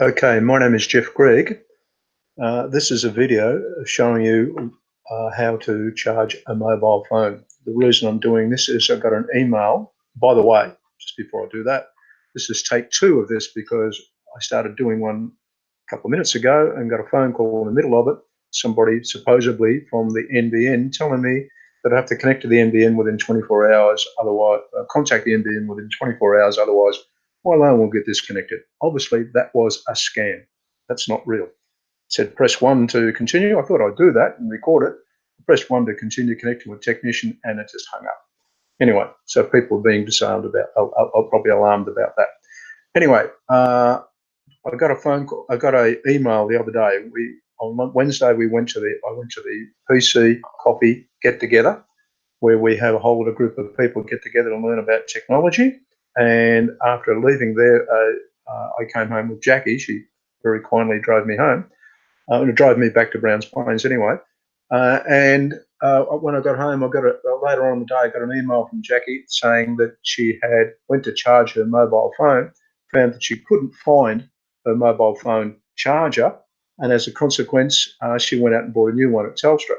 Okay, my name is Jeff Gregg. This is a video showing you how to charge a mobile phone. The reason I'm doing this is I got an email. By the way, just before I do that, this is take two of this because I started doing one a couple of minutes ago and got a phone call in the middle of it. Somebody supposedly from the NBN telling me that I have to connect to the NBN within 24 hours, otherwise contact the NBN within 24 hours, otherwise my loan will get disconnected. Obviously, that was a scam. That's not real. It said press 1 to continue. I thought I'd do that and record it. I pressed 1 to continue connecting with technician, and it just hung up. Anyway, so people are being disarmed about, probably alarmed about that. Anyway, I got a phone call. I got an email the other day. On Wednesday I went to the PC coffee get together where we have a whole group of people get together and learn about technology. And after leaving there, I came home with Jackie. She very kindly drove me home. Drove me back to Browns Plains anyway. And when I got home, later on in the day, I got an email from Jackie saying that she went to charge her mobile phone, found that she couldn't find her mobile phone charger, and as a consequence, she went out and bought a new one at Telstra.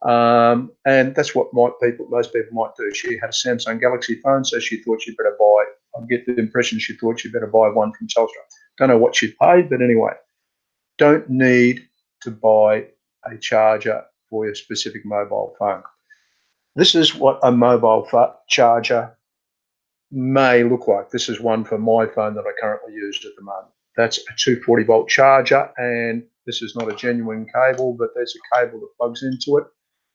And that's what most people might do. She had a Samsung Galaxy phone, so she thought she'd better buy. I get the impression she thought she'd better buy one from Telstra. Don't know what she paid, but anyway, don't need to buy a charger for your specific mobile phone. This is what a mobile charger may look like. This is one for my phone that I currently use at the moment. That's a 240-volt charger, and this is not a genuine cable, but there's a cable that plugs into it.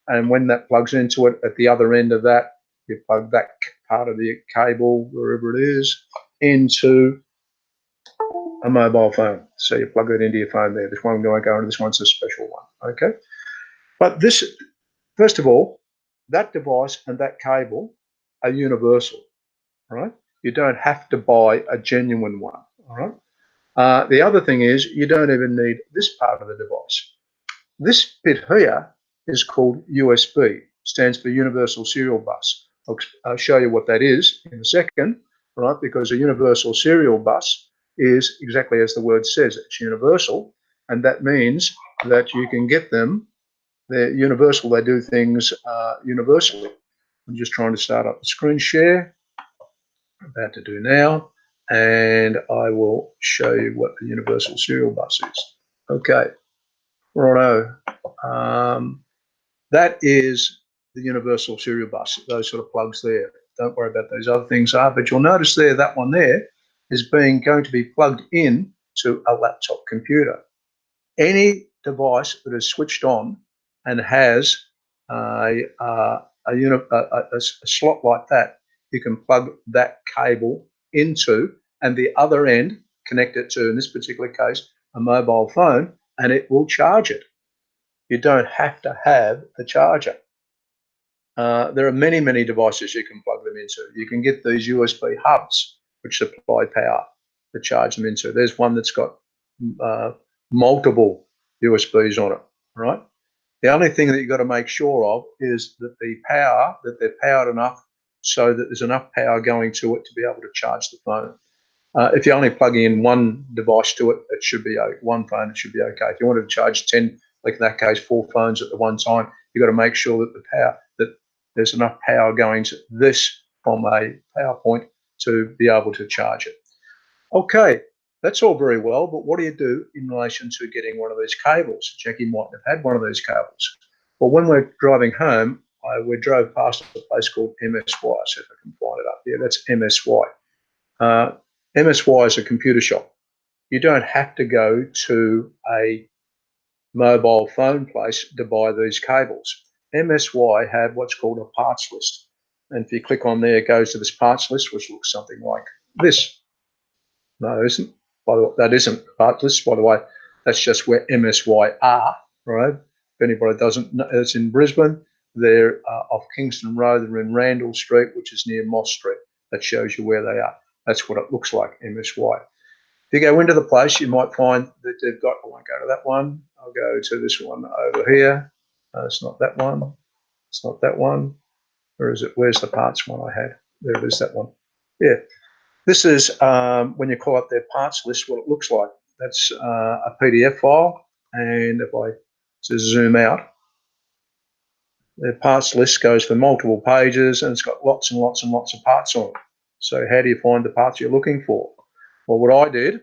And when that plugs into it, at the other end of that, you plug that part of the cable, wherever it is, into a mobile phone. So you plug it into your phone there. This one won't go into, this one's a special one, okay? But this, first of all, that device and that cable are universal, right? You don't have to buy a genuine one, all right? The other thing is you don't even need this part of the device. This bit here is called USB, stands for Universal Serial Bus. I'll show you what that is in a second, right? Because a universal serial bus is exactly as the word says, it's universal, and that means that you can get them. They're universal, they do things universally. I'm just trying to start up the screen share, I'm about to do now, and I will show you what the universal serial bus is. Okay, righto. That is the universal serial bus, those sort of plugs there. Don't worry about those other things but you'll notice there, that one there is going to be plugged in to a laptop computer. Any device that is switched on and has a slot like that, you can plug that cable into, and the other end connect it to, in this particular case, a mobile phone, and it will charge it. You don't have to have the charger. There are many, many devices you can plug them into. You can get these USB hubs which supply power to charge them into. There's one that's got multiple USBs on it, right? The only thing that you've got to make sure of is that they're powered enough so that there's enough power going to it to be able to charge the phone. If you're only plugging in one device to it, it should be one phone, it should be okay. If you wanted to charge 10, like in that case, 4 phones at the one time, you've got to make sure that there's enough power going to this from a power point to be able to charge it. Okay, that's all very well, but what do you do in relation to getting one of these cables? Jackie might have had one of these cables. Well, when we're driving home, we drove past a place called MSY. So if I can find it up here, that's MSY. MSY is a computer shop. You don't have to go to a mobile phone place to buy these cables. MSY have what's called a parts list. And if you click on there, it goes to this parts list, which looks something like this. No, it isn't. By the way, that isn't a parts list, by the way. That's just where MSY are, right? If anybody doesn't know, it's in Brisbane. They're off Kingston Road. They're in Randall Street, which is near Moss Street. That shows you where they are. That's what it looks like, MSY. If you go into the place, you might find that they've got, I won't go to that one. I'll go to this one over here. It's not that one. It's not that one. Where is it? Where's the parts one I had? There it is, that one. Yeah. This is, when you call up their parts list, what it looks like. that's a PDF file, and if I just zoom out, the parts list goes for multiple pages, and it's got lots and lots and lots of parts on it. So how do you find the parts you're looking for? Well, what I did,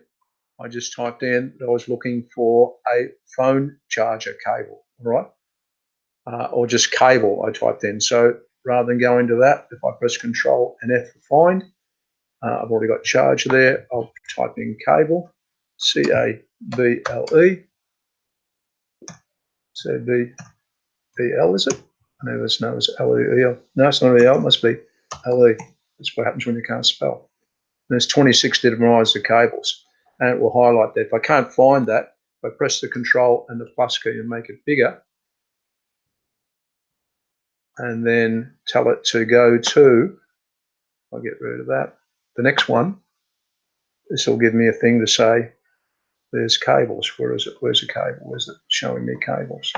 I just typed in that I was looking for a phone charger cable, right? Or just cable, I typed in. So rather than go into that, if I press Control and F for find, I've already got charger there. I'll type in cable, C-A-B-L-E, C-B-E-L, is it? No, there's no, it's L-E-E-L. No, it's not E-L, it must be L-E. That's what happens when you can't spell. There's 26 different eyes of cables, and it will highlight that. If I can't find that, if I press the Control and the plus key and make it bigger, and then tell it to go to, I'll get rid of that, the next one, this will give me a thing to say, there's cables. Where is it? Where's the cable? Where's it showing me cables?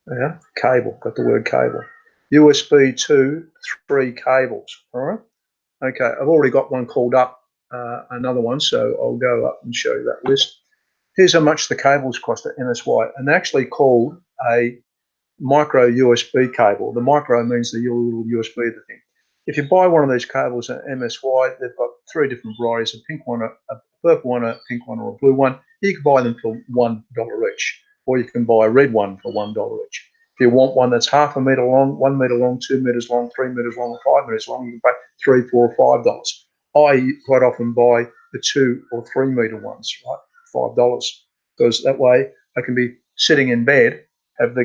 Yeah, cable, got the word cable. USB 2, 3 cables, all right? Okay, I've already got one called up, another one, so I'll go up and show you that list. Here's how much the cables cost at MSY, and they're actually called a micro USB cable. The micro means the little USB of the thing. If you buy one of these cables at MSY, they've got 3 different varieties, a pink one, a purple one, a pink one, or a blue one. You can buy them for $1 each, or you can buy a red one for $1 each. If you want one that's half a metre long, 1 metre long, 2 metres long, 3 metres long, or 5 metres long, you can pay $3, $4, or $5. I quite often buy the 2 or 3 metre ones, right? $5, because that way I can be sitting in bed, have the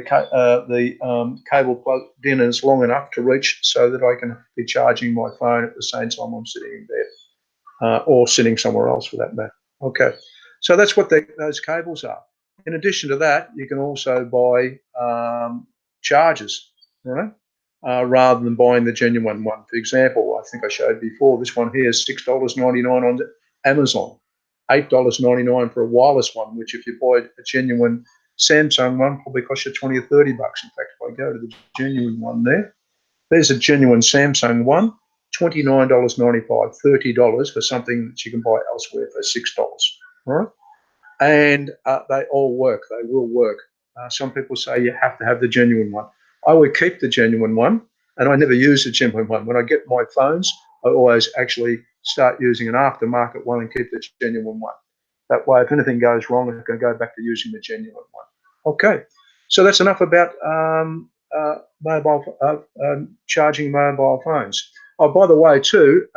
cable plugged in and it's long enough to reach so that I can be charging my phone at the same time I'm sitting in bed, or sitting somewhere else for that matter. Okay, so that's what those cables are. In addition to that, you can also buy chargers, right? Rather than buying the genuine one. For example, I think I showed before, this one here is $6.99 on Amazon, $8.99 for a wireless one, which if you buy a genuine Samsung one probably costs you 20 or 30 bucks. In fact, if I go to the genuine one there's a genuine Samsung one, $29.95, $30 for something that you can buy elsewhere for $6, right? And they all work. They will work. Some people say you have to have the genuine one. I would keep the genuine one, and I never use the genuine one. When I get my phones, I always actually start using an aftermarket one and keep the genuine one. That way, if anything goes wrong, I can go back to using the genuine one. Okay, so that's enough about charging mobile phones. Oh, by the way, too,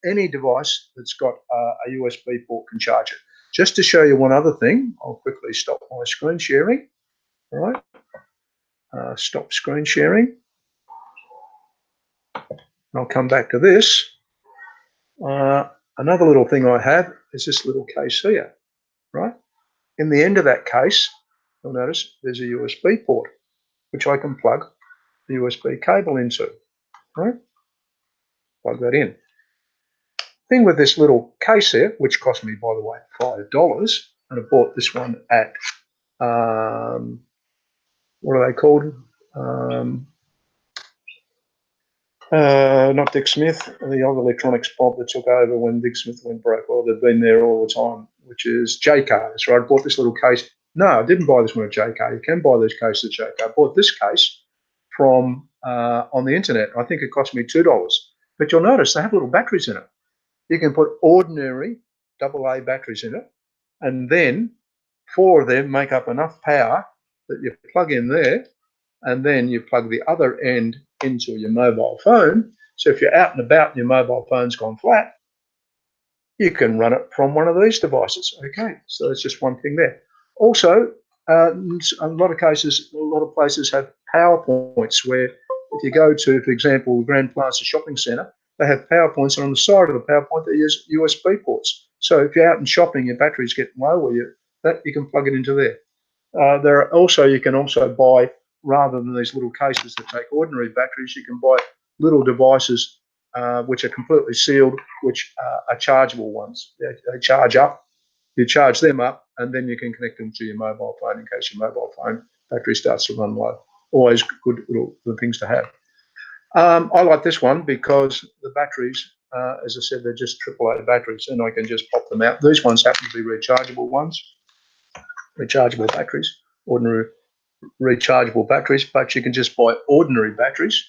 any device that's got a USB port can charge it. Just to show you one other thing, I'll quickly stop my screen sharing. All right, stop screen sharing. I'll come back to this. Another little thing I have is this little case here, right? In the end of that case, you'll notice there's a USB port, which I can plug the USB cable into, right? Plug that in. Thing with this little case here, which cost me, by the way, $5, and I bought this one at, what are they called? Not Dick Smith, the old electronics Bob that took over when Dick Smith went broke. Well, they've been there all the time, which is JK. So I bought this little case. No, I didn't buy this one at JK. You can buy these cases at JK. I bought this case from on the internet. I think it cost me $2. But you'll notice they have little batteries in it. You can put ordinary AA batteries in it, and then 4 of them make up enough power that you plug in there, and then you plug the other end into your mobile phone. So if you're out and about and your mobile phone's gone flat, you can run it from one of these devices. Okay, so that's just one thing there. Also, a lot of cases, a lot of places have PowerPoints where if you go to, for example, Grand Plaza Shopping Centre, they have PowerPoints, and on the side of the PowerPoint they use USB ports. So if you're out and shopping, your battery's getting low, or you can plug it into there. You can also buy, rather than these little cases that take ordinary batteries, you can buy little devices which are completely sealed, which are chargeable ones. They charge up. You charge them up, and then you can connect them to your mobile phone in case your mobile phone battery starts to run low. Always good little things to have. I like this one because the batteries as I said, they're just AAA batteries, and I can just pop them out. These ones happen to be rechargeable ones, rechargeable batteries, ordinary rechargeable batteries, but you can just buy ordinary batteries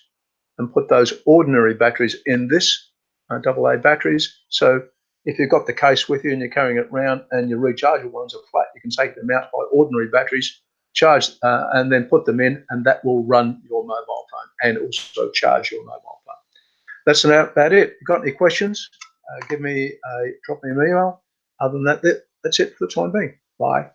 and put those ordinary batteries in this AA batteries. So if you've got the case with you and you're carrying it around and your rechargeable ones are flat, you can take them out by ordinary batteries, charge, and then put them in, and that will run your mobile phone and also charge your mobile phone. That's about it. If you've got any questions, drop me an email. Other than that, that's it for the time being. Bye.